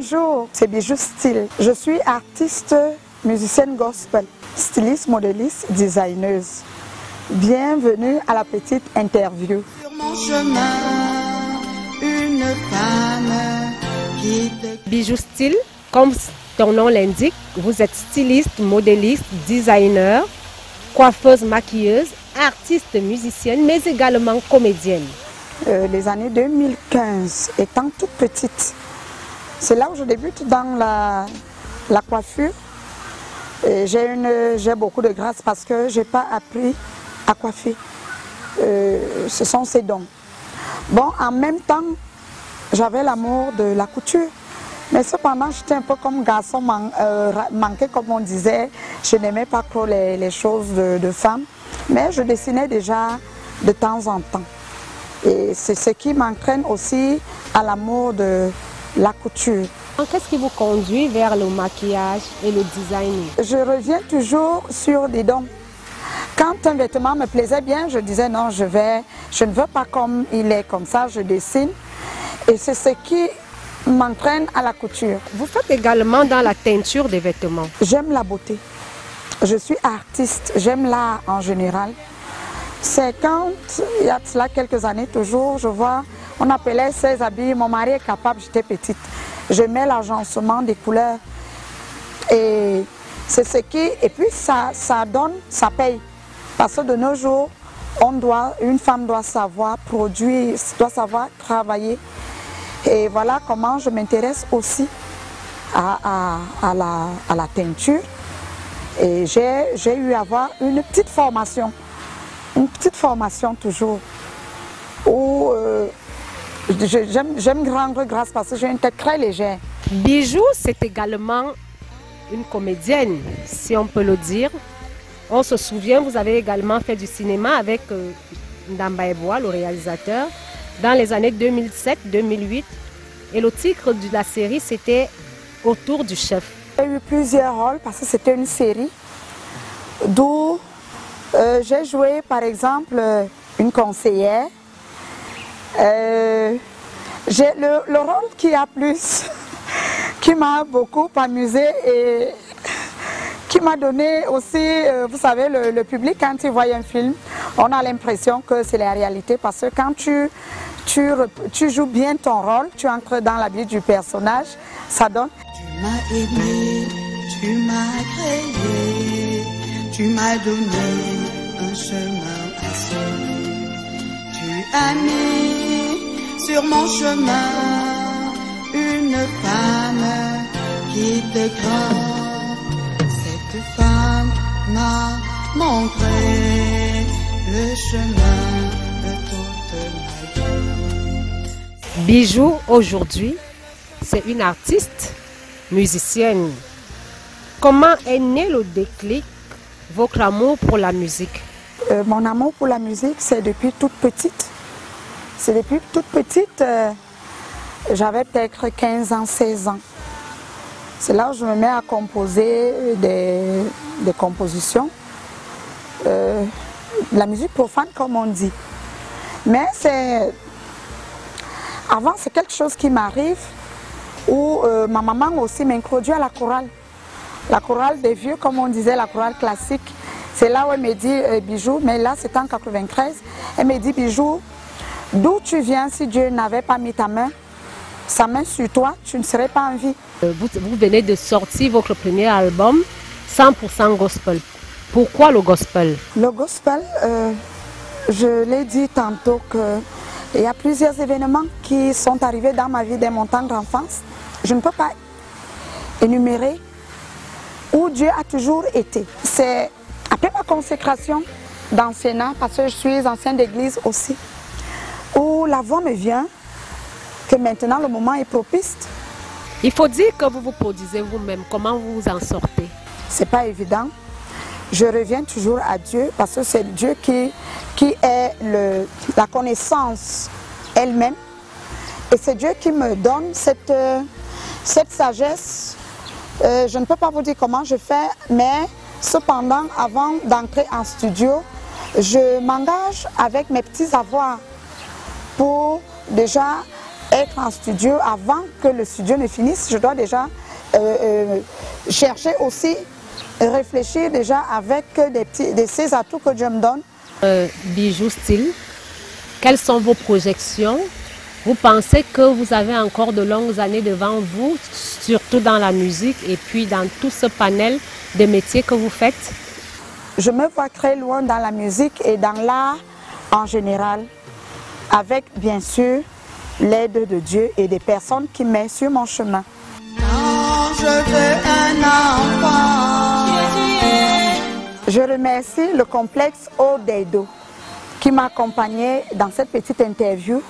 Bonjour, c'est Bijou Style. Je suis artiste, musicienne gospel, styliste, modéliste, designeuse. Bienvenue à la petite interview. Sur mon chemin, une femme qui te... Bijou Style, comme ton nom l'indique, vous êtes styliste, modéliste, designer, coiffeuse, maquilleuse, artiste, musicienne, mais également comédienne. Les années 2015, étant toute petite, c'est là où je débute dans la coiffure. J'ai beaucoup de grâce parce que je n'ai pas appris à coiffer. Ce sont ces dons. Bon, en même temps, j'avais l'amour de la couture. Mais cependant, j'étais un peu comme garçon manqué, comme on disait. Je n'aimais pas trop les choses de femmes. Mais je dessinais déjà de temps en temps. Et c'est ce qui m'entraîne aussi à l'amour de la couture. Qu'est-ce qui vous conduit vers le maquillage et le design? Je reviens toujours sur des dons. Quand un vêtement me plaisait bien, je disais non, je ne veux pas comme il est, comme ça, je dessine. Et c'est ce qui m'entraîne à la couture. Vous faites également dans la teinture des vêtements. J'aime la beauté. Je suis artiste, j'aime l'art en général. C'est quand, il y a cela quelques années toujours, je vois, on appelait ces habits, mon mari est capable, j'étais petite. J'aimais l'agencement des couleurs. Et c'est ce qui, et puis ça donne, ça paye. Parce que de nos jours, une femme doit savoir produire, doit savoir travailler. Et voilà comment je m'intéresse aussi à la teinture. Et j'ai eu à avoir une petite formation toujours, où j'aime rendre grâce parce que j'ai une tête très légère. Bijou, c'est également une comédienne, si on peut le dire. On se souvient, vous avez également fait du cinéma avec Ndamba Eboa, le réalisateur, dans les années 2007-2008. Et le titre de la série, c'était Autour du chef. J'ai eu plusieurs rôles parce que c'était une série, d'où j'ai joué par exemple une conseillère. Le rôle qui a plus, qui m'a beaucoup amusé et qui m'a donné aussi, vous savez, le public, quand il voit un film, on a l'impression que c'est la réalité parce que quand tu joues bien ton rôle, tu entres dans la vie du personnage, ça donne. Tu m'as aimé, tu m'as créé, tu m'as donné un chemin à suivre. Tu as mis sur mon chemin une femme qui te craint. Cette femme m'a montré le chemin de toute ma vie. Bijou, aujourd'hui, c'est une artiste, musicienne. Comment est né le déclic, votre amour pour la musique? Mon amour pour la musique, c'est depuis toute petite. C'est depuis toute petite, j'avais peut-être 15 ans, 16 ans. C'est là où je me mets à composer des compositions. La musique profane, comme on dit. Mais avant, c'est quelque chose qui m'arrive où ma maman aussi m'introduit à la chorale. La chorale des vieux, comme on disait, la chorale classique. C'est là où elle me dit, Bijou, mais là c'est en 93, elle me dit, Bijou, d'où tu viens si Dieu n'avait pas mis sa main sur toi, tu ne serais pas en vie. Vous venez de sortir votre premier album, 100% gospel. Pourquoi le gospel? Le gospel, je l'ai dit tantôt qu'il y a plusieurs événements qui sont arrivés dans ma vie dès mon temps d'enfance. Je ne peux pas énumérer où Dieu a toujours été. C'est après ma consécration d'enseignant, parce que je suis ancienne d'église aussi, où la voix me vient que maintenant le moment est propice. Il faut dire que vous vous produisez vous-même. Comment vous vous en sortez? C'est pas évident. Je reviens toujours à Dieu parce que c'est Dieu qui est la connaissance elle-même. Et c'est Dieu qui me donne cette sagesse. Je ne peux pas vous dire comment je fais, mais cependant, avant d'entrer en studio, je m'engage avec mes petits avoirs pour déjà être en studio, avant que le studio ne finisse, je dois déjà chercher aussi, réfléchir déjà avec ces atouts que Dieu me donne. Bijou Style, quelles sont vos projections? Vous pensez que vous avez encore de longues années devant vous, surtout dans la musique et puis dans tout ce panel de métiers que vous faites? Je me vois très loin dans la musique et dans l'art en général, avec bien sûr l'aide de Dieu et des personnes qui mettent sur mon chemin. Quand je veux un enfant, je remercie le complexe Odeido qui m'a accompagné dans cette petite interview.